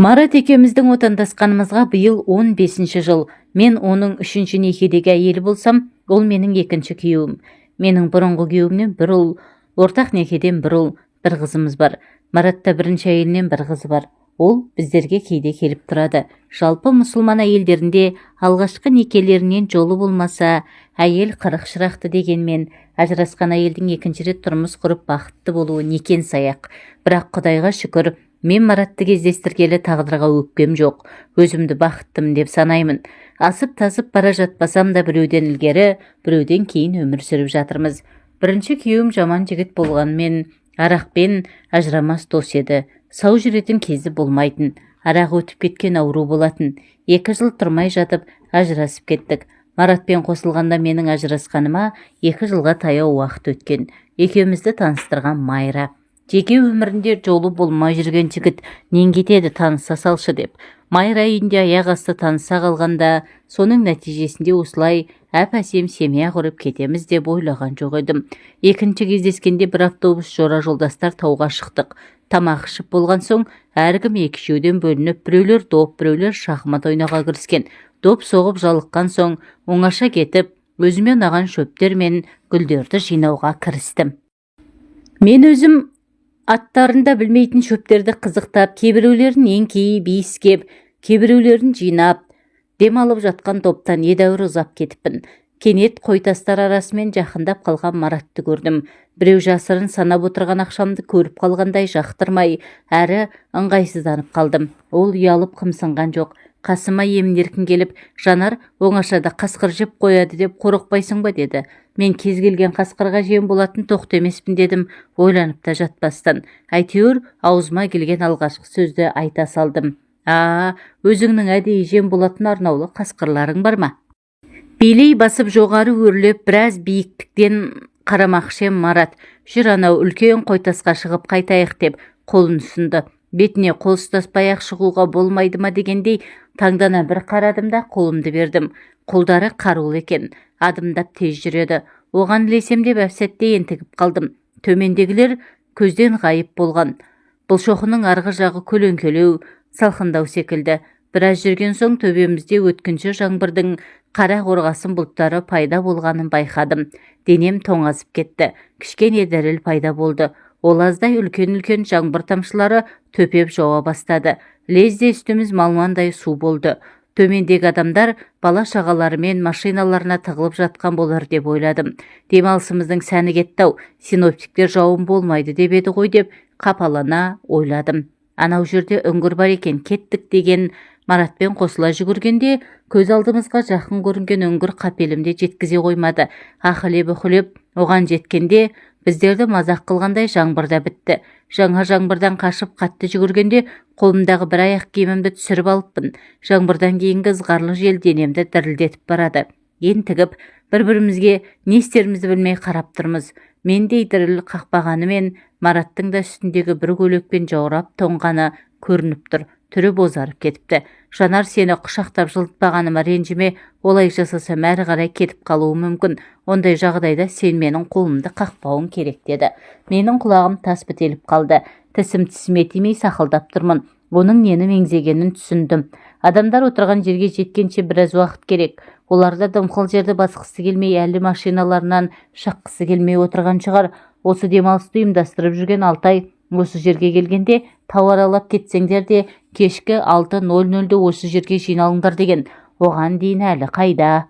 Марат екеуміздің отандасқанымызға биыл 15-ші жыл. Мен оның 3-ші некедегі әйелі болсам, ол менің 2-ші күйеуім. Менің бұрынғы күйеуімнен бір ұл, ортақ некеден бір ұл, бір қызымыз бар. Маратта 1-ші әйелінен бір қызы бар. Ол біздерге кейде келіп тұрады. Жалпы мұсылман әйелдерінде алғашқы некелерінен жолы болмаса, әйел 40 шырақты дегенмен, ажырасқан әйелдің 2-ші рет тұрмыс құрып бақытты болуы некен саяқ. Бірақ Құдайға шүкір, мен Маратты кездестіргелі тағдырға өкпем жоқ. Өзімді бақыттымын деп санаймын. Асып-тасып бара жатпасам да біреуден ілгері, біреуден кейін өмір сүріп жатырмыз. 1-ші күйеуім жаман жігіт болғанмен, арақпен ажырамас дос еді. Сау жүретін кезі болмайтын. Арақ өтіп кеткен ауру болатын. 2 жыл тұрмай жатып ажырасып кеттік. Маратпен қосылғанда менің ажырасқаныма 2 жылға таяу уақыт өткен. Екеумізді таныстырған Майра. Жеке өмірінде жолы болмай жүрген жігіт нен кетеді таныса салшы деп. Майра үйінде аяқ асты таныса қалғанда, соның нәтижесінде осылай әп-әсем семья құрып кетеміз деп ойлаған жоқ едім. 2-ші кездескенде бір автобус жора жолдастар тауға шықтық. Тамақ ішіп болған соң, әркім 2-шеуден бөлініп, біреулер доп, біреулер шахмат ойнауға кіріскен. Доп соғып жалыққан соң, оңаша кетіп, өзіме ұнаған шөптер мен гүлдерді жинауға кірістім. Мен өзім аттарында білмейтін шөптерді қызықтап, кейбіреулерін еңкейіп, иіскеп, кейбіреулерін жинап, дем алып жатқан топтан едәуір ұзап кетіппін. Кенет қойтастар арасымен жақындап қалған Маратты көрдім. Біреу жасырын санап отырған ақшамды көріп қалғандай жақтырмай, әрі ыңғайсызданып қалдым. Ол ұялып қымсынған жоқ. Қасыма емін-еркін келіп, Жанар оңашада қасқыр жеп қояды деп қорықпайсың ба деді. Мен кез келген қасқырға жем болатын тоқты емеспін дедім, ойланып та жатпастан. Әйтеуір аузыма келген алғашқы сөзді айта салдым. Өзіңнің әдейі жем болатын арнаулы қасқырларың бар ма? Белей басып жоғары өрлеп, біраз биіктіктен қарамақшы ем Марат. Жүр анау үлкен қойтасқа шығып қайтайық деп қолын ұсынды. Бетіне қол ұстаспай-ақ шығуға болмайды ма дегендей таңдана бір қарадым да қолымды бердім. Қолдары қарулы екен, адымдап тез жүреді. Оған ілесем деп әп-сәтте ентігіп қалдым. Төмендегілер көзден ғайып болған. Бұл шоқының арғы жағы көлеңкелеу, салқындау секілді. Біраз жүрген соң төбемізде өткінші жаңбырдың қара қорғасын бұлттары пайда болғанын байқадым. Денем тоңазып кетті. Кішкене діріл пайда болды. Ол аздай үлкен-үлкен жаңбыр тамшылары төпеп жауа бастады. Лезде үстіміз малмандай су болды. Төмендегі адамдар бала шағаларымен машиналарына тығылып жатқан болар деп ойладым. Демалысымыздың сәні кетті-ау, синоптиктер жауын болмайды деп еді ғой деп қапалана ойладым. Анау жерде үңгір бар екен, кеттік деген Маратпен қосыла жүгіргенде көз алдымызға жақын көрінген үңгір қапелімде жеткізе қоймады. Ақылеп-үқілеп оған жеткенде біздерді мазақ қылғандай жаңбырда бітті. Жаңа жаңбырдан қашып қатты жүгіргенде қолымдағы бір аяқ киімімді түсіріп алыппын. Жаңбырдан кейінгі ызғарлы жел денемді дірілдетіп барады. Ентігіп, бір-бірімізге не істерімізді білмей қарап тұрмыз. Мендей діріл қақпағанымен Мараттың да үстіндегі бір көйлекпен жаурап тоңғаны көрініп тұр. Түрі бозарып кетіпті. Жанар сені құшақтап жылытпағаныма ренжіме, олай жасасам әрі қарай кетіп қалуы мүмкін. Ондай жағдайда сен менің қолымды қақпауың керек деді. Менің құлағым тас бітеліп қалды. Тісім тісіме тимей сақылдап тұрмын. Оның нені меңзегенін түсіндім. Адамдар отырған жерге жеткенше біраз уақыт керек. Оларда дымқыл жерді басқысы келмей, әлі машиналарынан шыққысы келмей отырған шығар. Осы демалысты ұйымдастырып жүрген Алтай осы жерге келгенде тау аралап кетсеңдер де кешкі 6:00-де осы жерге жиналыңдар деген. Оған дейін әлі қайда?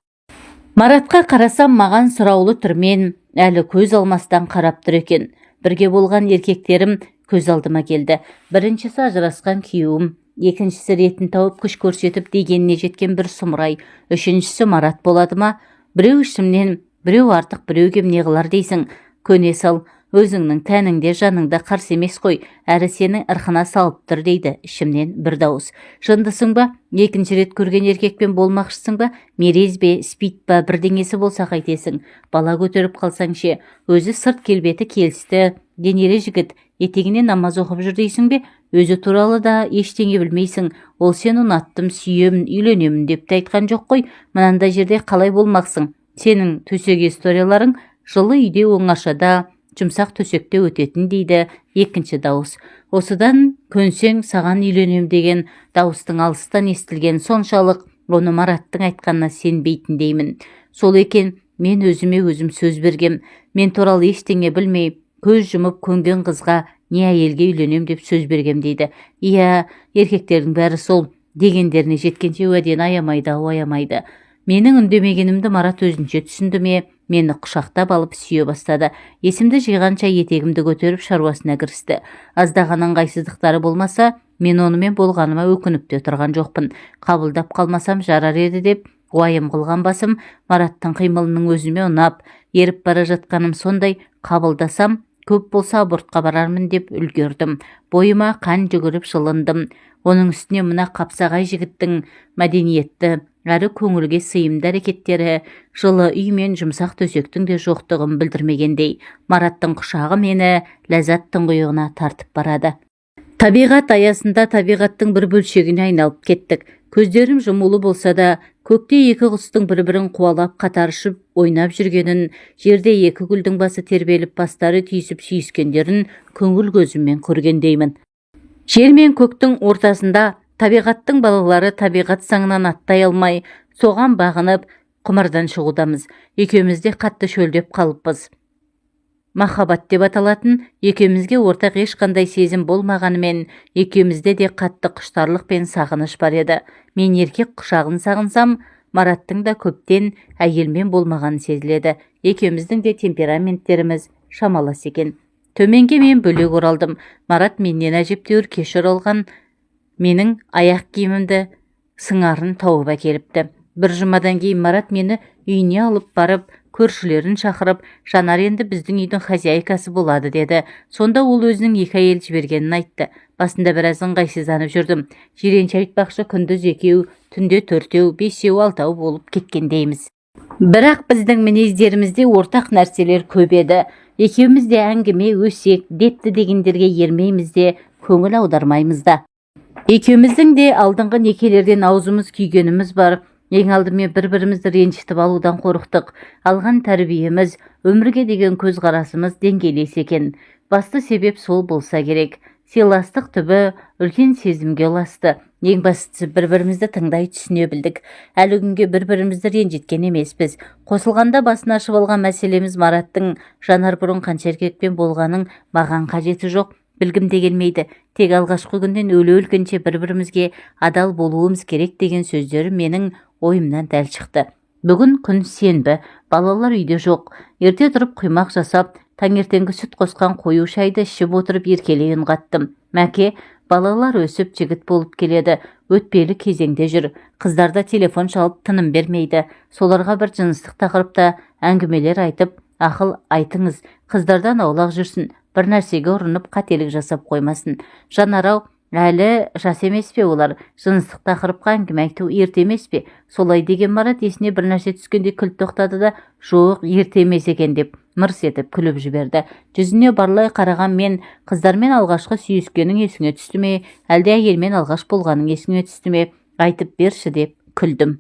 Маратқа қарасам маған сұраулы түрмен әлі көз алмастан қарап тұр екен. Бірге болған еркектерім көз алдыма келді. Біріншісі ажырасқан күйеуім, екіншісі ретін тауып күш көрсетіп дегеніне жеткен бір сұмырай, үшіншісі Марат болады ма? Біреу ішімнен, біреу артық, біреу кем не қылар дейсің? Көне сал, өзіңнің тәніңде жаныңда қарсы емес қой, әрі сені ырқына салып тұр дейді ішімнен бір дауыс. Жындысың ба? Екінші рет көрген еркекпен болмақшысың ба? Мерез бе, спит па, бірдеңесі болса қайтесің? Бала көтеріп қалсаң ше, өзі сырт келбеті келісті, денелі жігіт, етегіне намаз оқып жүр дейсің бе? Өзі туралы да ештеңе білмейсің. Ол сені ұнаттым, сүйемін, үйленемін деп те айтқан жоқ қой. Мынандай жерде қалай болмақсың? Сенің төсек историяларың жылы үйде оңашада жұмсақ төсекте өтетін дейді екінші дауыс. Осыдан көнсең саған үйленем деген дауыстың алыстан естілген соншалық оны Мараттың айтқанына сенбейтіндеймін. Сол екен, мен өзіме өзім сөз бергем. Мен туралы ештеңе білмей, көз жұмып көнген қызға не әйелге үйленем деп сөз бергем дейді. Иә, еркектердің бәрі сол, дегендеріне жеткенше уәдені аямайды. Менің үндемегенімді Марат өзінше түсінді ме, мені құшақтап алып сүйе бастады. Есімді жиғанша етегімді көтеріп шаруасына кірісті. Аздаған ыңғайсыздықтары болмаса, мен онымен болғаныма өкініп те тұрған жоқпын. Қабылдап қалмасам жарар еді деп уайым қылған басым, Мараттың қимылының өзіме ұнап, еріп бара жатқаным сондай, қабылдасам көп болса абортқа барармын деп үлгердім. Бойыма қан жүгіріп жылындым. Оның үстіне мына қапсағай жігіттің мәдениетті әрі көңілге сыйымды әрекеттері жылы үй мен жұмсақ төсектің де жоқтығын білдірмегендей, Мараттың құшағы мені ләззат тұңғиығына тартып барады. Табиғат аясында табиғаттың бір бөлшегіне айналып кеттік. Көздерім жұмулы болса да, көкте екі құстың бір-бірін қуалап қатар ұшып ойнап жүргенін, жерде екі гүлдің басы тербеліп бастары түйісіп сүйіскендерін көңіл көзіммен көргендеймін. Жер мен көктің ортасында табиғаттың балалары табиғат заңынан аттай алмай, соған бағынып, құмардан шығудамыз. Екеуміз де қатты шөлдеп қалыппыз. Махаббат деп аталатын екеумізге ортақ ешқандай сезім болмағанымен, екеумізде де қатты құштарлық пен сағыныш бар еді. Мен еркек құшағын сағынсам, Мараттың да көптен әйелмен болмағаны сезіледі. Екеуміздің де темпераменттеріміз шамалас екен. Төменге мен бөлек оралдым. Марат менен әжептәуір кеш оралған менің аяқ киімімді сыңарын тауып әкеліпті. Бір жұмадан кейін Марат мені үйіне алып барып, көршілерін шақырып, Жанар енді біздің үйдің хозяйкасы болады деді. Сонда ол өзінің екі әйел жібергенін айтты. Басында біраз ыңғайсызданып жүрдім. Жиренше айтпақшы, күндіз екеу, түнде төртеу, бесеу, алтау болып кеткендейміз. Бірақ біздің мінездерімізде ортақ нәрселер көп еді. Екеуміз де әңгіме, өсек, депті дегендерге ермейміз де, көңіл аудармаймыз да. Екеуміздің де алдыңғы некелерден аузымыз күйгеніміз бар. Ең алдымен бір-бірімізді ренжітіп алудан қорықтық. Алған тәрбиеміз, өмірге деген көзқарасымыз деңгейлес екен. Басты себеп сол болса керек. Сыйластық түбі үлкен сезімге ұласты. Ең бастысы бір-бірімізді тыңдай түсіне білдік. Әлі күнге бір-бірімізді ренжіткен емеспіз. Қосылғанда басын ашып алған мәселеміз Мараттың Жанар бұрын қанша еркекпен болғаның маған қажеті жоқ, білгім де келмейді. Тек алғашқы күннен өле-өлгенше бір-бірімізге адал болуымыз керек деген сөздері менің ойымнан дәл шықты. Бүгін күн сенбі, балалар үйде жоқ. Ерте тұрып құймақ жасап, таңертеңгі сүт қосқан қою шайды ішіп отырып еркелей үн қаттым. Мәке, балалар өсіп жігіт болып келеді. Өтпелі кезеңде жүр. Қыздарда телефон шалып тыным бермейді. Соларға бір жыныстық тақырыпта әңгімелер айтып, ақыл айтыңыз. Қыздардан аулақ жүрсін. Бір нәрсеге ұрынып қателік жасап қоймасын. Жанарау, әлі жас емес пе олар? Жыныстық тақырыпқа әңгіме айту ерте емес пе? Солай деген Марат есіне бір нәрсе түскенде кілт тоқтады да, жоқ, ерте емес екен деп мырс етіп күліп жіберді. Жүзіне барлай қараған мен, қыздармен алғашқы сүйіскенің есіңе түсті ме, әлде әйелмен алғаш болғаның есіңе түсті ме? Айтып берші деп күлдім.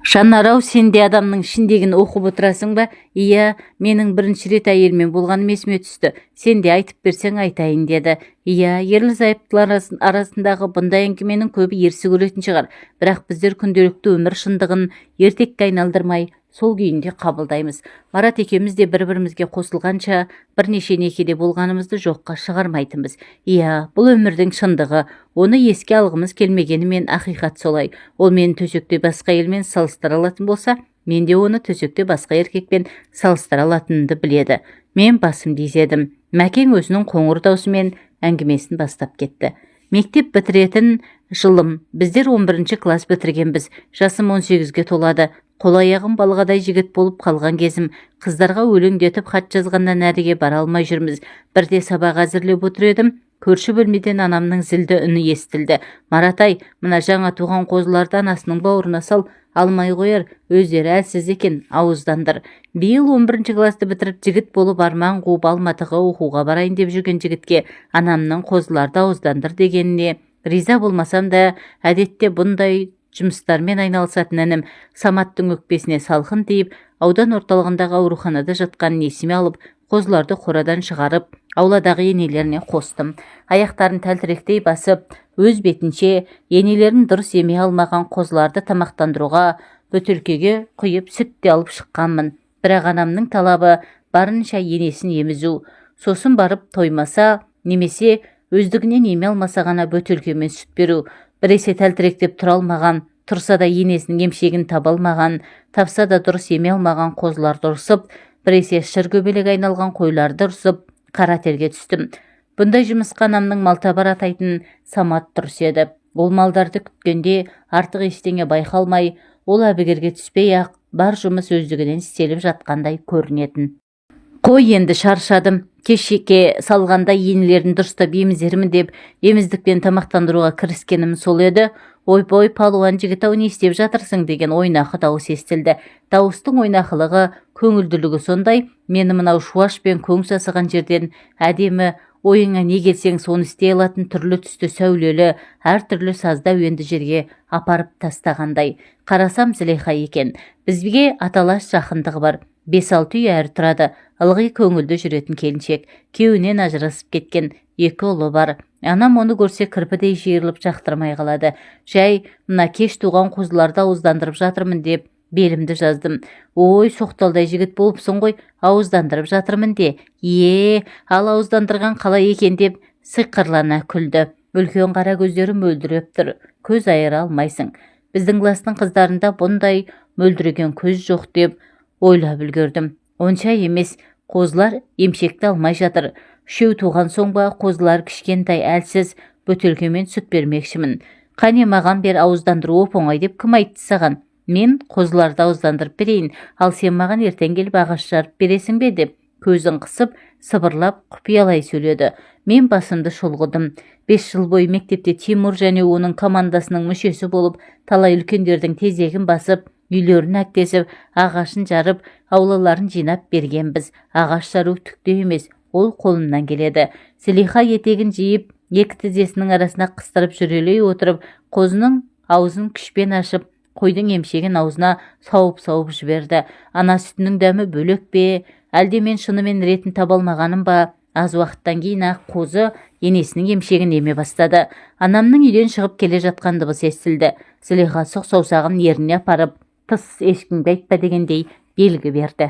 Жанарау, сен де адамның ішіндегін оқып отырасың ба? Иә, менің бірінші рет әйелмен болғаным есіме түсті. Сен де айтып берсең айтайын деді. Иә, ерлі-зайыптылар арасындағы бұндай әңгіменің көбі ерсі көретін шығар. Бірақ біздер күнделікті өмір шындығын ертекке айналдырмай, сол күйінде қабылдаймыз. Марат екеуміз де бір-бірімізге қосылғанша бірнеше некеде болғанымызды жоққа шығармайтынбыз. Иә, бұл өмірдің шындығы. Оны еске алғымыз келмегенімен ақиқат солай. Ол мені төсекте басқа әйелмен салыстыра алатын болса, мен де оны төсекте басқа еркекпен салыстыра алатынымды біледі. Мен басымды изедім. Мәкең өзінің қоңыр даусымен әңгімесін бастап кетті. Мектеп бітіретін жылым. Біздер 11-ші класс бітіргенбіз. Жасым 18-ге толады. Қол-аяғым балғадай жігіт болып қалған кезім. Қыздарға өлеңдетіп хат жазғаннан әріге бара алмай жүрміз. Бірде сабақ әзірлеп отыр едім. Көрші бөлмеден анамның зілді үні естілді. Маратай, мына жаңа туған қозыларды анасының бауырына сал, алмай қояр, өздері әлсіз екен, ауыздандыр. Биыл 11-ші класты бітіріп жігіт болып арман қуып Алматыға оқуға барайын деп жүрген жігітке анамның қозыларды ауыздандыр дегеніне риза болмасам да, әдетте бұндай жұмыстармен айналысатын інім Саматтың өкпесіне салқын тиіп, аудан орталығындағы ауруханада жатқанын есіме алып, қозыларды қорадан шығарып, ауладағы енелеріне қостым. Аяқтарын тәлтіректей басып, өз бетінше енелерін дұрыс емей алмаған қозыларды тамақтандыруға бөтелкеге құйып сүтте алып шыққанмын. Бірақ анамның талабы барынша енесін емізу. Сосын барып тоймаса, немесе өздігінен еме алмаса ғана бөтелкемен сүт беру. Біресе тәлтіректеп тұра алмаған, тұрса да енесінің емшегін таба алмаған, тапса да дұрыс еме алмаған қозыларды ұрсып, біресе шыргөбелек айналған қойларды ұрсып, қара терге түстім. Бұндай жұмысқа анамның малтабар атайтын Самат дұрыс еді. Ол малдарды күткенде артық ештеңе байқалмай, ол әбігерге түспей-ақ бар жұмыс өздігінен істеліп жатқандай көрінетін. Қой, енді шаршадым. Кешеке салғанда енелерін дұрыстап емізермін деп еміздікпен тамақтандыруға кіріскенім сол еді. Ойбой, палуан жігіт-ау, не істеп жатырсың деген ойнақы дауыс естілді. Дауыстың ойнақылығы, көңілділігі сондай, мені мынау шуаш пен көң сасыған жерден әдемі, ойыңа не келсең соны істей алатын түрлі түсті сәулелі, әртүрлі сазда әуенді жерге апарып тастағандай. Қарасам Зілиха екен. Бізге аталас жақындығы бар. 5-6 үй әрі тұрады. Ылғи көңілді жүретін келіншек. Күйеуінен ажырасып кеткен, 2 ұлы бар. Анам оны көрсе кірпідей жиырылып жақтырмай қалады. Жай, мына кеш туған қозыларды ауыздандырып жатырмын деп белімді жаздым. Ой, соқталдай жігіт болыпсың ғой, ауыздандырып жатырмын де. Ал ауыздандырған қалай екен деп сиқырлана күлді. Үлкен қара көздері мөлдіреп тұр. Көз айыра алмайсың. Біздің кластың қыздарында бұндай мөлдіреген көз жоқ деп ойлап үлгердім. Онша емес, қозылар емшекті алмай жатыр. 3 туған соң ба қозылар кішкентай әлсіз, бөтелкемен сүт бермекшімін. Қане маған бер, ауыздандыру оп-оңай деп кім айтты саған? Мен қозыларды ауыздандырып берейін, ал сен маған ертең келіп ағаш жарып бересің бе деп көзін қысып, сыбырлап құпиялай сөйледі. Мен басымды шұлғыдым. 5 жыл бойы мектепте Тимур және оның командасының мүшесі болып, талай үлкендердің тезегін басып, үйлерін әктесіп, ағашын жарып, аулаларын жинап бергенбіз. Ағаш жару түкте емес, ол қолымнан келеді. Зілиха етегін жиып, 2 тізесінің арасына қыстырып жүрелей отырып, қозының аузын күшпен ашып, қойдың емшегін аузына сауып-сауып жіберді. Ана сүтінің дәмі бөлек пе, әлде мен шынымен ретін таба алмағаным ба? Аз уақыттан кейін-ақ қозы енесінің емшегін еме бастады. Анамның үйден шығып келе жатқан дыбыс естілді. Зілиха сұқ саусағын ерніне апарып, тыс, ешкімге айтпа дегендей белгі берді.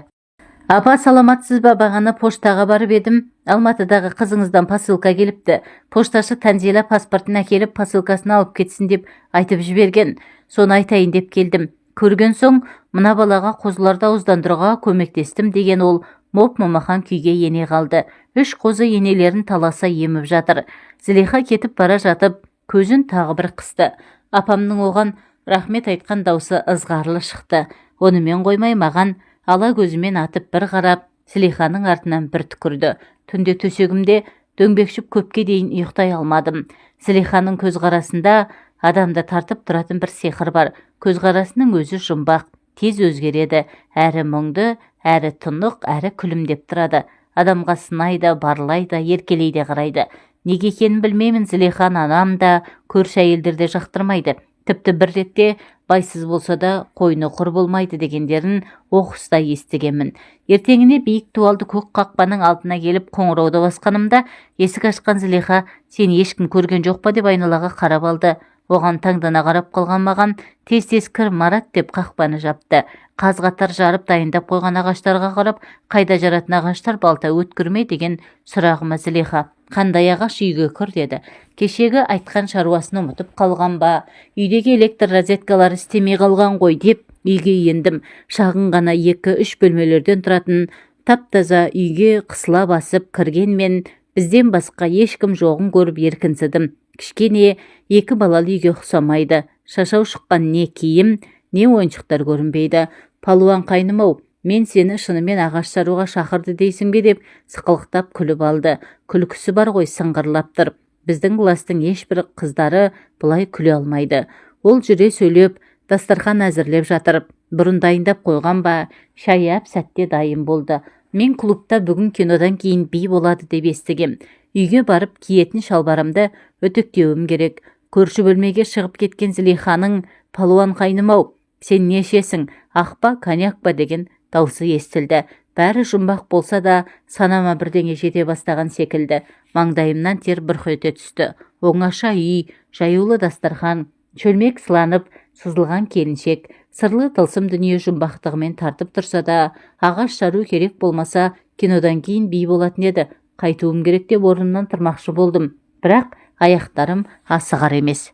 Апа, саламатсыз ба? Бағана поштаға барып едім. Алматыдағы қызыңыздан посылка келіпті. Пошташы Танзила паспортын әкеліп, посылкасын алып кетсін деп айтып жіберген. Соны айтайын деп келдім. Көрген соң, мына балаға қозыларды ауыздандыруға көмектестім деген ол моп-момақан күйге ене қалды. 3 қозы енелерін таласа еміп жатыр. Зілиха кетіп бара жатып, көзін тағы бір қысты. Апамның оған рахмет айтқан даусы ызғарлы шықты. Онымен қоймай маған ала көзімен атып бір қарап, Зілиханың артынан бір түкірді. Түнде төсегімде дөңбекшіп көпке дейін ұйықтай алмадым. Зілиханың көзқарасында адамды тартып тұратын бір сиқыр бар. Көзқарасының өзі жұмбақ, тез өзгереді. Әрі мұңды, әрі тұнық, әрі күлімдеп тұрады. Адамға сынайды, барлайды, еркелейді қарайды. Неге екенін білмеймін, Зілихан анам да, көрші әйелдер де жақтырмайды. Тіпті бір ретте байсыз болса да қойны құр болмайды дегендерін оқыста естігенмін. Ертеңіне биік туалды көк қақпаның алдына келіп қоңырауды басқанымда, есік ашқан Зілиха, сен ешкім көрген жоқ па деп айналаға қарап алды. Оған таңдана қарап қалған маған, тез-тез кір Марат деп қақпаны жапты. Қаз-қатар жарып дайындап қойған ағаштарға қарап, қайда жаратын ағаштар, балта өткірме деген сұрағыма Зілиха, қандай ағаш, үйге кір деді. Кешегі айтқан шаруасын ұмытып қалған ба, үйдегі электр розеткалары істемей қалған ғой деп үйге ендім. Шағын ғана 2-3 бөлмелерден тұратын тап-таза үйге қысыла басып кіргенмен, бізден басқа ешкім жоғын көріп еркінсідім. Кішкене 2 балалы үйге ұқсамайды. Шашау шыққан не киім, не ойыншықтар көрінбейді. Палуан қайным-ау, мен сені шынымен ағаш жаруға шақырды дейсің бе деп сықылықтап күліп алды. Күлкісі бар ғой, сыңғырлап тұр. Біздің кластың ешбір қыздары бұлай күле алмайды. Ол жүре сөйлеп, дастархан әзірлеп жатыр. Бұрын дайындап қойған ба, шай әп сәтте дайын болды. Мен клубта бүгін кинодан кейін би болады деп естігем. Үйге барып киетін шалбарымды өтіктеуім керек. Көрші бөлмеге шығып кеткен Зілиханың, палуан қайным-ау, сен не ішесің, ақ па, коньяк па деген даусы естілді. Бәрі жұмбақ болса да, санама бірдеңе жете бастаған секілді. Маңдайымнан тер бұрқ ете түсті. Оңаша үй, жаюлы дастархан, шөлмек сыланып, сызылған келіншек, сырлы тылсым дүние жұмбақтығымен тартып тұрса да, ағаш жару керек болмаса, кинодан кейін би болатын еді. Қайтуым керек деп орнымнан тұрмақшы болдым. Бірақ аяқтарым асығар емес.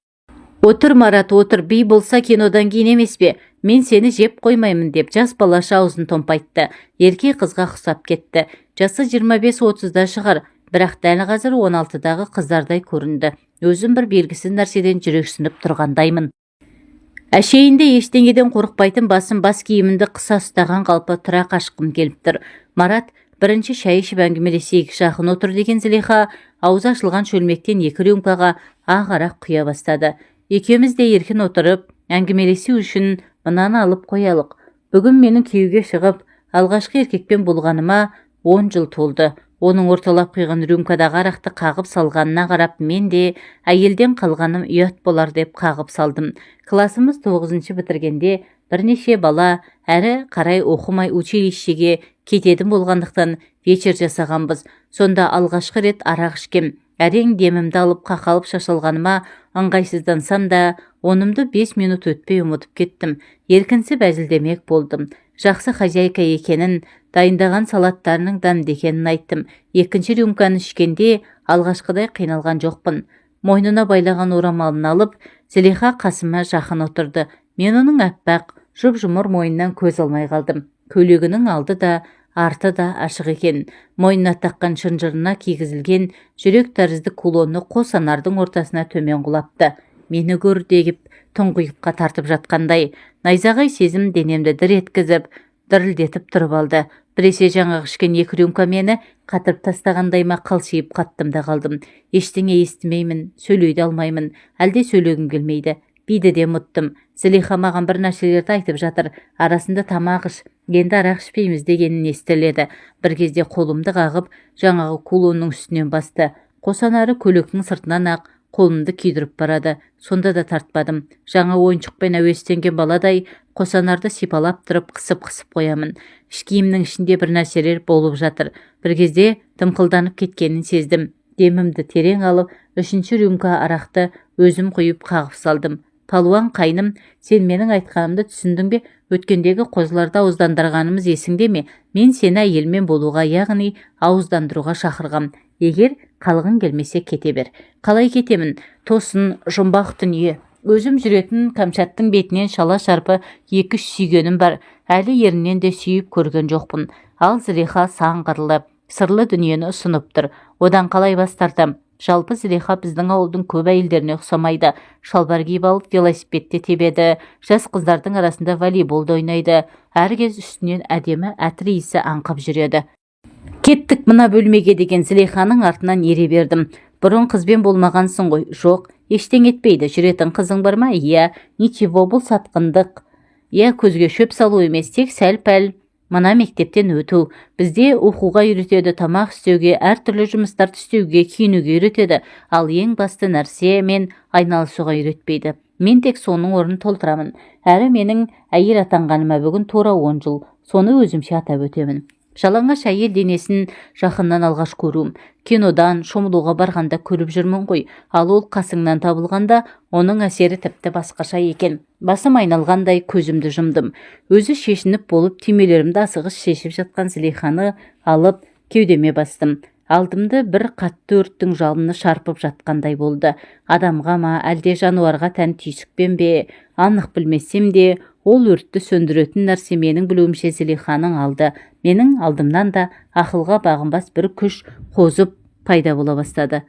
Отыр, Марат, отыр, би болса кинодан кейін емес пе? Мен сені жеп қоймаймын деп жас балаша аузын томпайтты. Ерке қызға құсап кетті. Жасы 25-30-да шығар, бірақ дәл қазір 16-дағы қыздардай көрінді. Өзім бір белгісіз нәрседен жүрексініп тұрғандаймын. Әшейінде ештеңеден қорықпайтын басым бас киімімді қыса ұстаған қалпы тұра қашқым келіп тұр. Марат, бірінші шай ішіп әңгімелесейік, жақын отыр деген Зылиха аузы ашылған шөлмектен 2 рюмкаға ақ арақ құя бастады. Екеуміз де еркін отырып, әңгімелесу үшін мынаны алып қоялық. Бүгін менің күйеуге шығып, алғашқы еркекпен болғаныма 10 жыл толды. Оның орталап құйған рюмкадағы арақты қағып салғанына қарап, мен де әйелден қалғаным ұят болар деп қағып салдым. Классымыз 9-шы бітіргенде бірнеше бала әрі қарай оқымай училищеге кететін болғандықтан вечер жасағанбыз. Сонда алғашқы рет арақ ішкем. Әрең демімді алып қақалып шашылғаныма ыңғайсыздансам да, онымды 5 минут өтпей ұмытып кеттім. Еркінсіп әзілдемек болдым. Жақсы хозяйка екенін, дайындаған салаттарының дәмді екенін айттым. Екінші рюмканы ішкенде алғашқыдай қиналған жоқпын. Мойнына байлаған орамалын алып, Зылиха қасыма жақын отырды. Мен оның әппақ, жұп-жұмыр мойнынан көз алмай қалдым. Көйлегінің алды да, арты да ашық екен. Мойнына таққан шынжырына кигізілген жүрек тәрізді кулоны қос анардың ортасына төмен құлапты. Мені көр деп тұңғиыққа тартып жатқандай, найзағай сезім денемді дір еткізіп, дірілдетіп тұрып алды. Біресе жаңағы ішкен 2 рюмка мені қатырып тастағандай ма қалшиып қаттым да қалдым. Ештеңе естімеймін, сөйлей де алмаймын, әлде сөйлегім келмейді. Биді де ұмыттым. Зылиха маған бір нәрселерді айтып жатыр. Арасында тамақ іш, енді арақ ішпейміз дегенін естіледі. Бір кезде қолымды қағып, жаңағы кулонның үстінен басты. Қосанары көйлектің сыртынан ақ қолымды күйдіріп барады. Сонда да тартпадым. Жаңа ойыншықпен әуестенген баладай қосанарды сипалап тұрып қысып-қысып қоямын. Іш киімнің ішінде бір нәрселер болып жатыр. Бір кезде дымқылданып кеткенін сездім. Демімді терең алып, 3-ші рюмка арақты өзім құйып қағып салдым. Палуан қайным, сен менің айтқанымды түсіндің бе? Өткендегі қозыларды ауыздандырғанымыз есіңде ме? Мен сені әйелмен болуға, яғни ауыздандыруға шақырғам. Егер қалғың келмесе кете бер. Қалай кетемін? Тосын, жұмбақ дүние. Өзім жүретін Камчаттың бетінен шала-шарпы 2-3 сүйгенім бар. Әлі ерінен де сүйіп көрген жоқпын. Ал Зылиха сан қырлы, сырлы дүниені ұсынып тұр. Одан қалай бас тартам? Жалпы Зылиха біздің ауылдың көп әйелдеріне ұқсамайды. Шалбар киіп алып велосипедте тебеді. Жас қыздардың арасында волейболды ойнайды. Әр кез үстінен әдемі әтір иісі аңқып жүреді. Кеттік мына бөлмеге деген Зылиханың артынан ере бердім. Бұрын қызбен болмағансың ғой? Жоқ, ештеңе етпейді. Жүретін қызың бар ма? Иә, ничего, бұл сатқындық. Иә, көзге шөп салу емес, тек сәл-пәл. Мына мектептен өту. Бізде оқуға үйретеді, тамақ істеуге, әртүрлі жұмыстарды істеуге, киінуге үйретеді. Ал ең басты нәрсе мен айналысуға үйретпейді. Мен тек соның орнын толтырамын. Әрі менің әйел атанғаныма бүгін тура 10 жыл. Соны өзімше атап өтемін. Жалаңаш әйел денесін жақыннан алғаш көруім. Кинодан, шомылуға барғанда көріп жүрмін ғой. Ал ол қасыңнан табылғанда оның әсері тіпті басқаша екен. Басым айналғандай көзімді жұмдым. Өзі шешініп болып түймелерімді асығыс шешіп жатқан Зылиханы алып кеудеме бастым. Алдымды бір қатты өрттің жалыны шарпып жатқандай болды. Адамға ма, әлде жануарға тән түйсікпен бе, анық білмесем де, ол өртті сөндіретін нәрсе менің білуімше Зылиханың алды. Менің алдымнан да ақылға бағынбас бір күш қозып пайда бола бастады.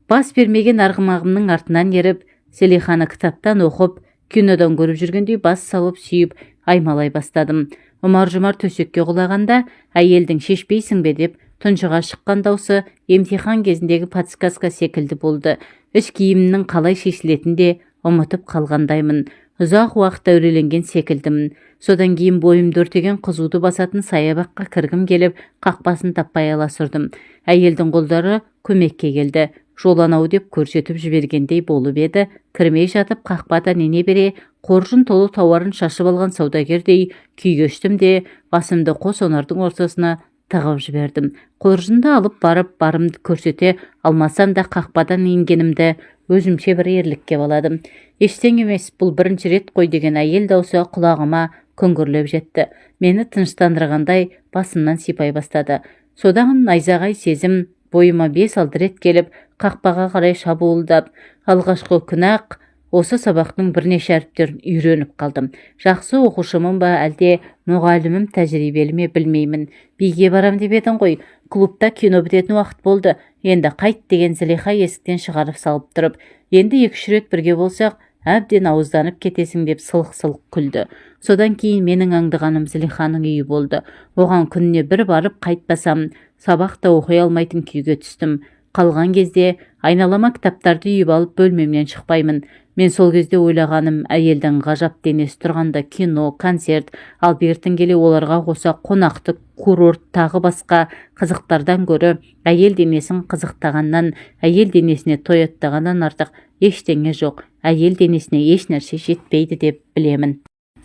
Бас бермеген арғымағымның артынан еріп, Зылиханы кітаптан оқып, кинодан көріп жүргендей бас салып сүйіп аймалай бастадым. Ұмар-жұмар төсекке құлағанда, әйелдің шешпейсің бе деп тұншыға шыққан даусы емтихан кезіндегі подсказка секілді болды. Іш киімнің қалай шешілетін де ұмытып қалғандаймын. Ұзақ уақыт әуреленген секілдімін. Содан кейін бойымды өртеген қызуды басатын саябаққа кіргім келіп, қақпасын таппай аласұрдым. Әйелдің қолдары көмекке келді. Жоланау деп көрсетіп жібергендей болып еді. Кірмей жатып қақпада нене бере қоржын толы тауарын шашып алған саудагердей күй кештім де басымды қос онардың ортасына тығып жібердім. Қоржынды алып барымды көрсете алмасам да қақпадан ингенімді өзімше бір ерлікке баладым. Ештеңе емес, бұл бірінші рет қой деген әйел даусы құлағыма күңгірлеп жетті. Мені тыныштандырғандай басымнан сипай бастады. Содан найзағай сезім бойыма 5-6 рет келіп, қақпаға қарай шабуылдап, алғашқы күні-ақ осы сабақтың бірнеше әріптерін үйреніп қалдым. Жақсы оқушымын ба, әлде мұғалімім тәжірибелі ме білмеймін. Биге барам деп едің ғой. Клубта кино бітетін уақыт болды. Енді қайт деген Зілиха есіктен шығарып салып тұрып, енді 2-3 рет бірге болсақ, әбден ауызданып кетесің деп сылық-сылық күлді. Содан кейін менің аңдығаным Зілиханың үйі болды. Оған күніне бір барып қайтпасам, сабақта оқи алмайтын күйге түстім. Қалған кезде айналама кітаптарды үйіп алып бөлмемнен шықпаймын. Мен сол кезде ойлағаным, әйелдің ғажап денесі тұрғанда кино, концерт, ал бертін келе оларға қоса қонақты, курорт, тағы басқа қызықтардан гөрі әйел денесін қызықтағаннан, әйел денесіне тояттағаннан артық ештеңе жоқ. Әйел денесіне еш нәрсе жетпейді деп білемін.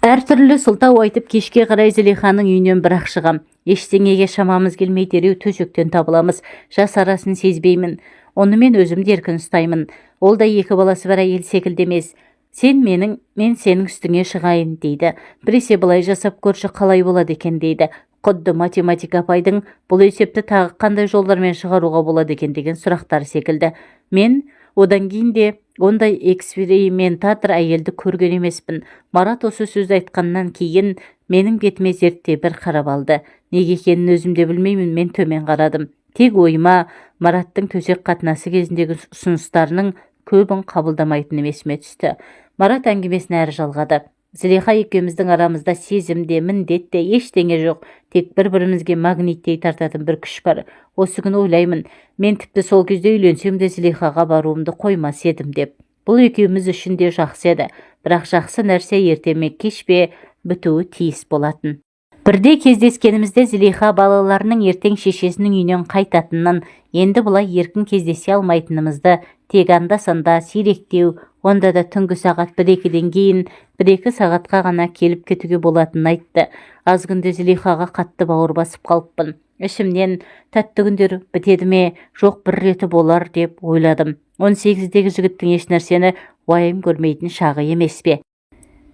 Әртүрлі сылтау айтып кешке қарай Зілиханың үйінен бір-ақ шығам. Ештеңеге шамамыз келмей дереу төсектен табыламыз. Жас арасын сезбеймін. Оны мен өзімді еркін ұстаймын. Ол да 2 баласы бар әйел секілді емес. Мен сенің үстіңе шығайын дейді. Біресе былай жасап көрші қалай болады екен дейді. Құдды математика апайдың бұл есепті тағы қандай жолдармен шығаруға болады екен деген сұрақтар секілді. Мен одан кейін де ондай экспериментатор әйелді көрген емеспін. Марат осы сөзді айтқаннан кейін менің бетіме зертте бір қарап алды. Неге екенін өзім де білмеймін, мен төмен қарадым. Тек ойыма Мараттың төсек қатынасы кезіндегі ұсыныстарының көбін қабылдамайтыным есіме түсті. Марат әңгімесін әрі жалғады. Зілиха екеуміздің арамызда сезімде, міндетте ештеңе жоқ. Тек бір-бірімізге магниттей тартатын бір күш бар. Осы күні ойлаймын, мен тіпті сол кезде үйленсем де Зілихаға баруымды қоймас едім деп. Бұл екеуміз үшін де жақсы еді. Бірақ жақсы нәрсе ерте ме кеш пе бітуі тиіс болатын. Бірде кездескенімізде Зілиха балаларының ертең шешесінің үйінен қайтатынын, енді бұлай еркін кездесе алмайтынымызды, тек анда-санда сиректеу, онда да түнгі сағат 1-2-ден кейін 1-2 сағатқа ғана келіп кетуге болатынын айтты. Аз күнде Зілихаға қатты бауыр басып қалыппын. Ішімнен тәтті күндер бітеді ме, жоқ бір реті болар деп ойладым. 18-дегі жігіттің еш нәрсені уайым көрмейтін шағы емес пе?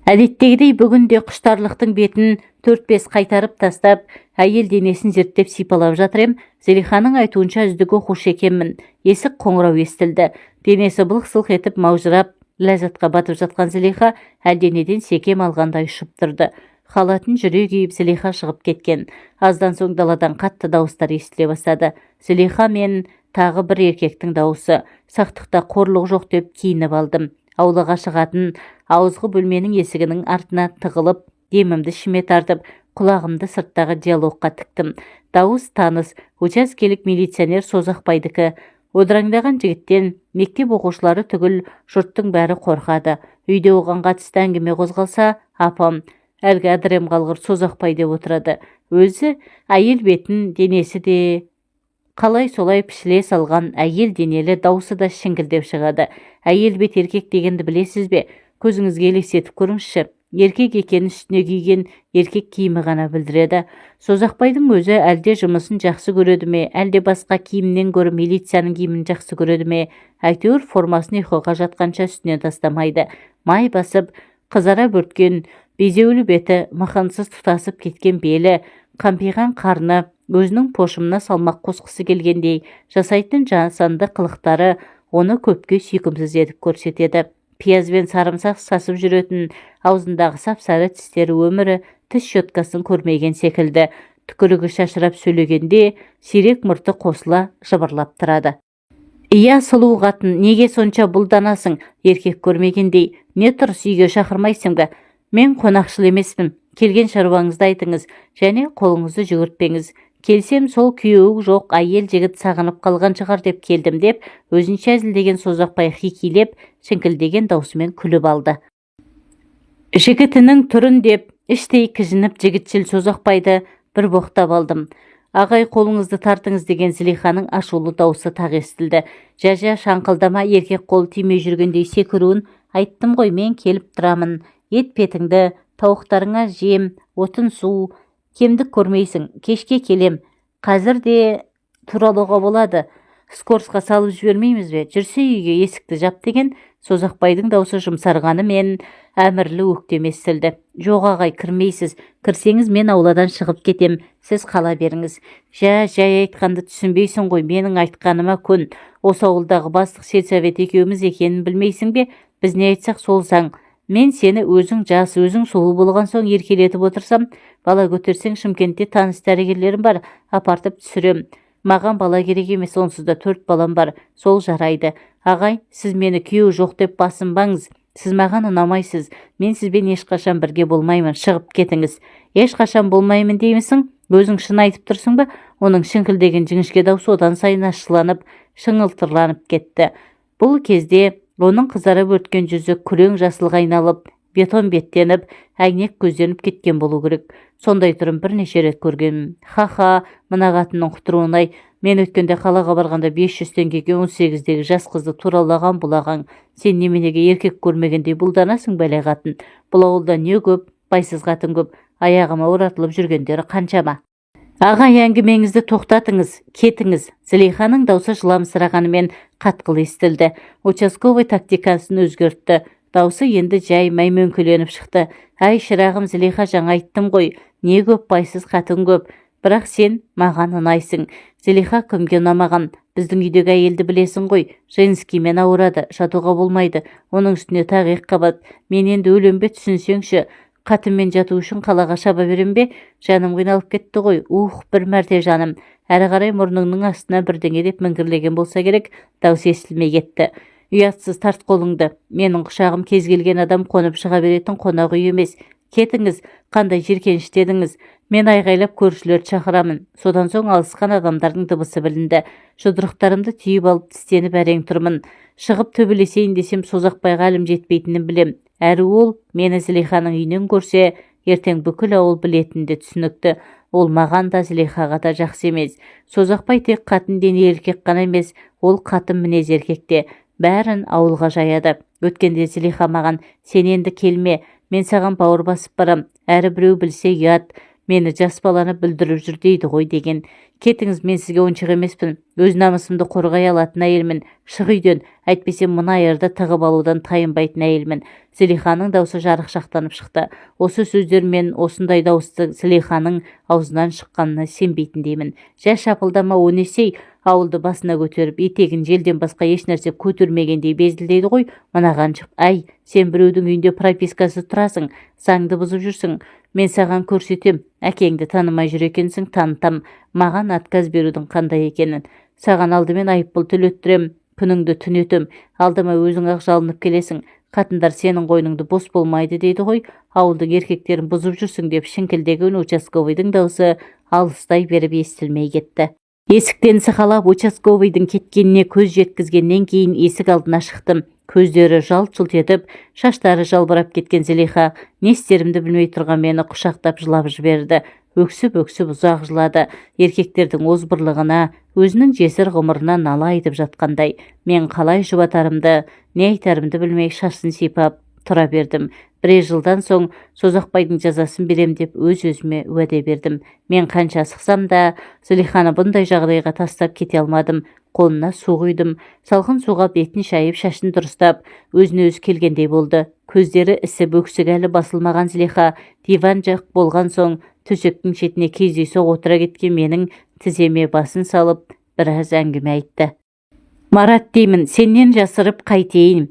Әдеттегідей бүгін де құштарлықтың бетін 4-5 қайтарып тастап, әйел денесін зерттеп сипалап жатыр ем. Зілиханың айтуынша үздік оқушы екенмін. Есік қоңырау естілді. Денесі былқ-сылқ етіп маужырап, ләззатқа батып жатқан Зілиха әлденеден секем алғандай ұшып тұрды. Халатын жүре киіп Зілиха шығып кеткен. Аздан соң даладан қатты дауыстар естіле бастады. Зілиха мен тағы бір еркектің дауысы. Сақтықта қорлық жоқ деп киініп алдым. Аулаға шығатын ауызғы бөлменің есігінің артына тығылып, демімді ішіме тартып, құлағымды сырттағы диалогқа тіктім. Дауыс таныс, учаскелік милиционер Созақбайдікі. Одыраңдаған жігіттен мектеп оқушылары түгіл жұрттың бәрі қорқады. Үйде оған қатысты әңгіме қозғалса, апам әлгі әдірем қалғыр Созақбай деп отырады. Өзі әйел бетін, денесі де қалай солай пішіле салған әйел денелі, даусы да шіңгілдеп шығады. Әйел бет еркек дегенді білесіз бе? Көзіңізге елестетіп көріңізші. Еркек екенін үстіне киген еркек киімі ғана білдіреді. Созақбайдың өзі әлде жұмысын жақсы көреді ме, әлде басқа киімнен гөрі милицияның киімін жақсы көреді ме? Әйтеуір формасын ұйқыға жатқанша үстіне тастамайды. Май басып, қызара бөрткен, безеулі беті, мақансыз тұтасып кеткен белі, қампиған қарны, өзінің пошымына салмақ қосқысы келгендей, жасайтын жасанды қылықтары оны көпке сүйкімсіз етіп көрсетеді. Пияз бен сарымсақ сасып жүретін, аузындағы сап-сары тістері өмірі тіс щеткасын көрмеген секілді. Түкірігі шашырап сөйлегенде сирек мұрты қосыла жыбырлап тұрады. Ия, сұлу қатын, неге сонша бұлданасың? Еркек көрмегендей, не тұрыс, үйге шақырмайсың ба? Мен қонақшыл емеспін. Келген шаруаңызды айтыңыз, және қолыңызды жүгіртпеңіз. Келсем сол күйеуі жоқ әйел жігіт сағынып қалған шығар деп келдім деп, өзінше әзілдеген Созақбай хикилеп, шіңкілдеген даусымен күліп алды. Жігітінің түрін деп, іштей кіжініп жігітшіл Созақбайды бір боқтап алдым. Ағай, қолыңызды тартыңыз деген Зілиханың ашулы даусы тағы естілді. Жа-жа, шаңқылдама, еркек қол тимей жүргендей секіруін айттым ғой, мен келіп тұрамын. ет петіңді, тауықтарыңа жем, отын су, кемдік көрмейсің, кешке келем. Қазір де туралуға болады. Скорсқа салып жібермейміз бе? Жүрсе үйге есікті жап деген Созақбайдың даусы жұмсарғаны мен әмірлі өктем естілді. Жоқ ағай, кірмейсіз. Кірсеңіз мен ауладан шығып кетем. Сіз қала беріңіз. Жай айтқанды түсінбейсің ғой, менің айтқаныма көн. Осы ауылдағы бастық сельсовет екеуміз екенін білмейсің бе? Біз не айтсақ сол заң. Мен сені өзің жас, өзің сұлу болған соң еркелетіп отырсам, бала көтерсең Шымкентте таныс дәрігерлерім бар, апартып түсірем. Маған бала керек емес, онсыз да 4 балам бар, сол жарайды. Ағай, сіз мені күйеу жоқ деп басынбаңыз. Сіз маған ұнамайсыз. Мен сізбен ешқашан бірге болмаймын, шығып кетіңіз. Ешқашан болмаймын деймісің? Өзің шын айтып тұрсың ба? Оның шіңкілдеген жіңішке даусы одан сайын ашыланып, шыңылтырланып кетті. Бұл кезде оның қызарып өткен жүзі күрең жасылға айналып, бетон беттеніп, әйнек көзденіп кеткен болу керек. Сондай түрін бірнеше рет көргенмін. Ха-ха, мына қатынның құтыруын-ай. Мен өткенде қалаға барғанда 500 теңгеге 18-дегі жас қызды туралаған бұлаған. Сен неменеге еркек көрмегендей бұлданасың бәле қатын. Бұл ауылда не көп, байсыз қатын көп. Аяғыма оратылып жүргендері қаншама. Ағай, әңгімеңізді тоқтатыңыз, кетіңіз. Зілейханың даусы жыламсырағанымен қатқыл естілді. Участковый тактикасын өзгертті. Даусы енді жай мәймөңкеленіп шықты. Әй шырағым, Зілейха, жаңа айттым ғой, не көп, байсыз қатын көп. Бірақ сен маған ұнайсың. Зілейха кімге ұнамаған? Біздің үйдегі әйелді білесің ғой, женскиймен ауырады, жатуға болмайды. Оның үстіне тағы екіқабат. Мен енді өлем бе, түсінсеңші. Қатынмен жату үшін қалаға шаба берем бе? Жаным қиналып кетті ғой. Бір мәрте жаным. Әрі қарай мұрныңның астына бірдеңе деп міңгірлеген болса керек, дауыс естілмей кетті. Ұятсыз, тарт қолыңды. Менің құшағым кез келген адам қонып шыға беретін қонақ үй емес. Кетіңіз, қандай жиіркеніштедіңіз. Мен айғайлап көршілерді шақырамын. Содан соң алысқан адамдардың дыбысы білінді. Жұдырықтарымды түйіп алып тістеніп әрең тұрмын. Шығып төбелесейін десем Созақбайға әлім жетпейтінін білем. Әрі ол мені Зілейханың үйінен көрсе, ертең бүкіл ауыл білетінді түсінікті. Ол маған да Зілейхаға да жақсы емес. Созақбай тек қатын дене еркек қана емес, ол қатын мінез еркекте. Бәрін ауылға жаяды. Өткенде Зілейха маған, сен енді келме, мен саған бауыр басып барам, әрі біреу білсе ұят, мені жас баланы бүлдіріп жүр дейді ғой деген. Кетіңіз, мен сізге оншық емеспін. Өз намысымды қорғай алатын әйелмін. Шық үйден, әйтпесе мына айырды тығып алудан тайынбайтын әйелмін. Зілейханың даусы жарықшақтанып шықты. Осы сөздер мен осындай дауысты Зілейханың аузынан шыққанына сенбейтіндеймін. Жә шапылдама, о несей, ауылды басына көтеріп, етегін желден басқа ешнәрсе көтермегендей безілдейді ғой, мынаған шық. Әй, сен біреудің үйінде пропискасы тұрасың, заңды бұзып жүрсің. Мен саған көрсетем, әкеңді танымай жүр екенсің, танытам. Маған отказ берудің қандай екенін. Саған алдымен айыппұл төлеттірем, күніңді түнетем. Алдыма өзің ақ жалынып келесің. Қатындар сенің қойныңды бос болмайды дейді ғой, ауылдың еркектерін бұзып жүрсің деп шіңкілдеген участковыйдың даусы алыстай беріп естілмей кетті. Есіктен сықалап участковыйдың кеткеніне көз жеткізгеннен кейін есік алдына шықтым. Көздері жалт-жұлт етіп, шаштары жалбырап кеткен Зілейха не істерімді білмей тұрған мені құшақтап жылап жіберді. Өксіп-өксіп ұзақ жылады. Еркектердің озбырлығына, өзінің жесір ғұмырына нала айтып жатқандай. Мен қалай жұбатарымды, не айтарымды білмей шашын сипап тұра бердім. Бірер жылдан соң Созақбайдың жазасын берем деп өз-өзіме уәде бердім. Мен қанша асықсам да Зілейханы бұндай жағдайға тастап кете алмадым. Қолына су құйдым. Салқын суға бетін шайып, шашын дұрыстап, өзіне өзі келгендей болды. Көздері ісіп, өксігәлі басылмаған Зілейха диван жақ болған соң төсектің шетіне кездейсоқ отыра кеткен менің тіземе басын салып, біраз әңгіме айтты. Марат деймін, сенен жасырып қайтейін.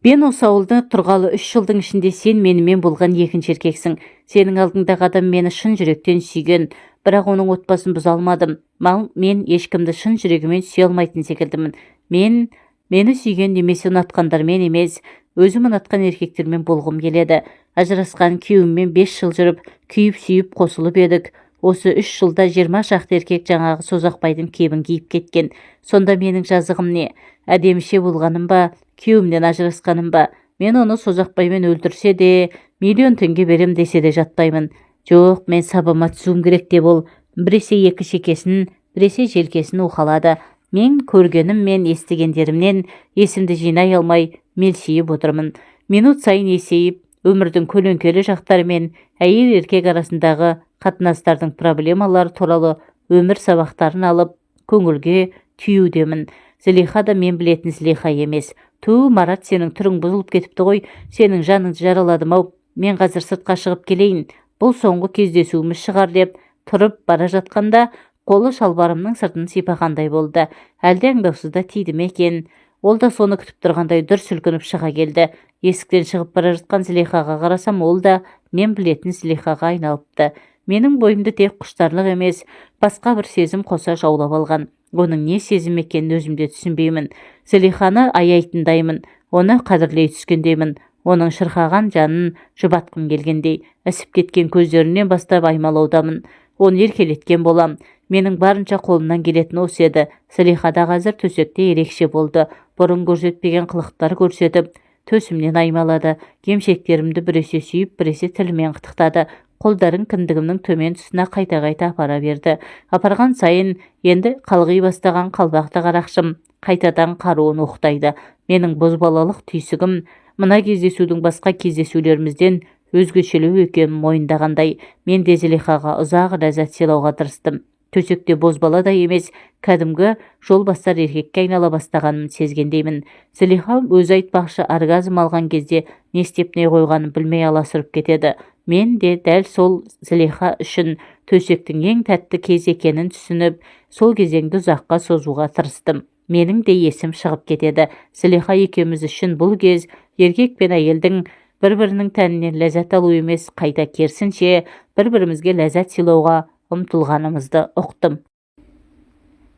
Мен осы ауылда тұрғалы 3 жылдың ішінде сен менімен болған екінші еркексің. Сенің алдыңдағы адам мені шын жүректен сүйген, бірақ оның отбасын бұза алмадым. Мен ешкімді шын жүрегімен сүйе алмайтын секілдімін. Мені сүйген немесе ұнатқандармен емес, өзім ұнатқан еркектермен болғым келеді. Ажырасқан күйеуіммен 5 жыл жүріп, күйіп-сүйіп қосылып едік. Осы 3 жылда 20 шақты еркек жаңағы Созақбайдың кебін киіп кеткен. Сонда менің жазығым не? Әдеміше болғаным ба, күйеуімнен ажырасқаным ба? Мен оны Созақбаймен өлтірсе де, 1 миллион теңге берем десе де жатпаймын. Жоқ, мен сабама түсуім керек деп ол біресе екі шекесін, біресе желкесін уқалады. Мен көргенім мен естігендерімнен есімді жинай алмай мелшиіп отырмын. Минут сайын есейіп, өмірдің көлеңкелі жақтары мен әйел еркек арасындағы қатынастардың проблемалары туралы өмір сабақтарын алып, көңілге түйюдемін. Зылиха да мен білетін Зылиха емес. Марат, сенің түрің бұзылып кетіпті ғой, сенің жаныңды жараладым-ау, мен қазір сыртқа шығып келейін, бұл соңғы кездесуіміз шығар деп тұрып бара жатқанда, қолы шалбарымның сыртын сипағандай болды. Әлде аңдаусызда тиді ме екен? Ол да соны күтіп тұрғандай дүр сілкініп шыға келді. Есіктен шығып бара жатқан Зылихаға қарасам, ол да мен білетін Зылихаға айналыпты. Менің бойымды тек құштарлық емес, басқа бір сезім қоса жаулап алған. Оның не сезім екенін өзімде түсінбеймін. Зылиханы аяйтындаймын, оны қадірлей түскендеймін. Оның шырқаған жанын жұбатқым келгендей, ісіп кеткен көздерінен бастап аймалаудамын. Оны еркелеткен болам. Менің барынша қолымнан келетін осы еді. Зылиха да қазір төсекте ерекше болды. Бұрын көрсетпеген қылықтар көрсетіп, төсімнен аймалады. Кемшектерімді біресе сүйіп, біресе тілімен қытықтады. Қолдарын кіндігімнің төмен тұсына қайта-қайта апара берді. Апарған сайын енді қалғи бастаған қалбақты қарақшым қайтадан қаруын оқтайды. Менің бозбалалық түйсігім мына кездесудің басқа кездесулерімізден өзгешелеу екенін мойындағандай, мен де Зылихаға ұзақ ләззат сыйлауға тырыстым. Төсекте бозбаладай емес, кәдімгі жол бастар еркекке айнала бастағанын сезгендеймін. Зылиха өзі айтпақшы, оргазм алған кезде не істеп не қойғанын білмей аласұрып кетеді. Мен де дәл сол Зылиха үшін төсектің ең тәтті кез екенін түсініп, сол кезеңді ұзаққа созуға тырыстым. Менің де есім шығып кетеді. Зылиха екеуміз үшін бұл кез еркек пен әйелдің бір-бірінің тәнінен ләззат алу емес, қайта керісінше бір-бірімізге ләззат сыйлауға ұмтылғанымызды ұқтым.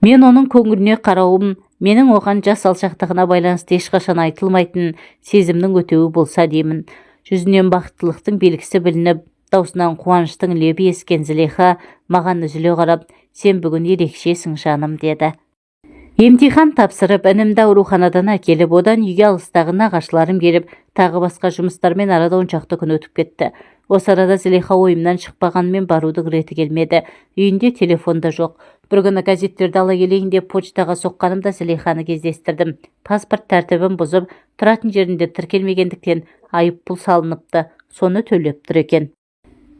Мен оның көңіліне қарауым, менің оған жас алшақтығына байланысты ешқашан айтылмайтын сезімнің өтеуі болса деймін. Жүзінен бақыттылықтың белгісі білініп, даусынан қуаныштың лебі ескен Зылиха маған үзіле қарап, сен бүгін ерекшесің жаным, деді. Емтихан тапсырып, інімді ауруханадан әкеліп, одан үйге алыстағы нағашыларым келіп, тағы басқа жұмыстармен арада 10 шақты күн өтіп кетті. Осы арада Зылиха ойымнан шықпағанмен барудың реті келмеді. Үйінде телефон да жоқ. Бір күні газеттерді ала келейін деп почтаға соққанымда Зылиханы кездестірдім. Паспорт тәртібін бұзып, тұратын жерінде тіркелмегендіктен айыппұл салыныпты. Соны төлеп тұр екен.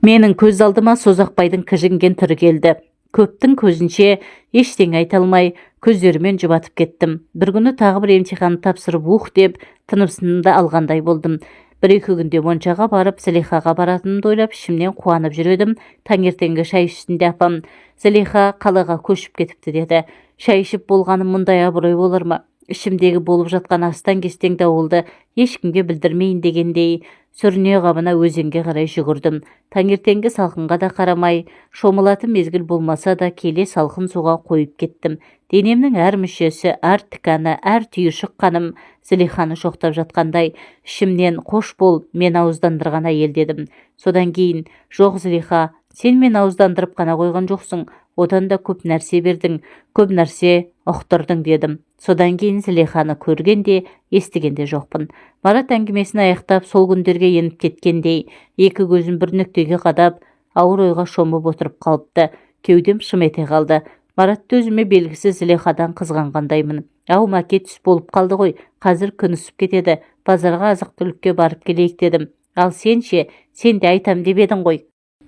Менің көз алдыма Созақбайдың кіжінген түрі келді. Көптің көзінше ештеңе айта алмай, көздерімен жұбатып кеттім. Бір күні тағы бір емтиханды тапсырып, деп тынымсымды алғандай болдым. Бір-екі күнде моншаға барып, Зылихаға баратынымды ойлап, ішімнен қуанып жүр. Таңертеңгі шай үстінде апам, Зылиха қалаға көшіп кетіпті, деді. Шай ішіп болғаным мұндай абырой болар ма? Ішімдегі болып жатқан астан-кестең дауылды ешкімге білдірмейін дегендей, сүріне қабына өзенге қарай жүгірдім. Таңертеңгі салқынға да қарамай, шомылатын мезгіл болмаса да келе салқын суға қойып кеттім. Денемнің әр мүшесі, әр тіканы, әр түйіршік қаным Зылиханы шоқтап жатқандай, ішімнен қош бол, мен ауыздандырған әйел, дедім. Содан кейін, жоқ Зылиха, сен мен ауыздандырып қана қойған жоқсың, одан да көп нәрсе бердің, көп нәрсе ұқтырдың, дедім. Содан кейін Зылиханы көргенде, естігенде жоқпын. Марат әңгімесін аяқтап, сол күндерге еніп кеткендей, екі көзін бір нүктеге қадап, ауыр ойға шомып отырып қалыпты. Кеудем шым ете қалды. Маратты өзіме белгісіз Зылихадан қызғанғандаймын. Ау, Мәке түс болып қалды ғой, қазір күн ысып кетеді, базарға азық-түлікке барып келейік, дедім. Ал сен ше, сен де айтам деп едің ғой.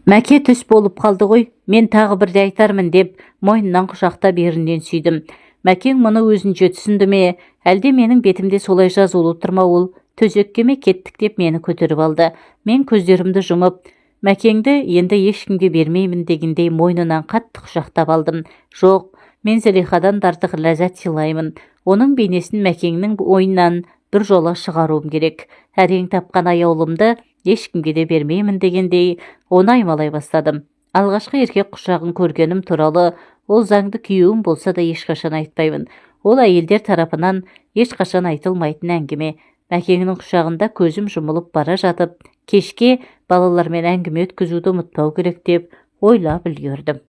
Мәке түс болып қалды ғой, мен тағы бірде айтармын деп, мойнынан құшақтап ерінен сүйдім. Мәкең мұны өзінше түсінді ме, әлде менің бетімде солай жазулы тұрма, ол төсекке ме кеттік деп мені көтеріп алды. Мен көздерімді жұмып, Мәкеңді енді ешкімге бермеймін дегендей мойнынан қатты құшақтап алдым. Жоқ, мен Зылихадан артық ләззат сыйлаймын. Оның бейнесін Мәкеңнің ойынан бір жола шығаруым керек. Әрең тапқан аяулымды ешкімге де бермеймін дегендей, оны аймалай бастадым. Алғашқы еркек құшағын көргенім туралы, ол заңды күйеуім болса да ешқашан айтпаймын. Ол әйелдер тарапынан ешқашан айтылмайтын әңгіме. Мәкеңнің құшағында көзім жұмылып бара жатып, кешке балалармен әңгіме өткізуді ұмытпау керек деп ойлап үлгердім.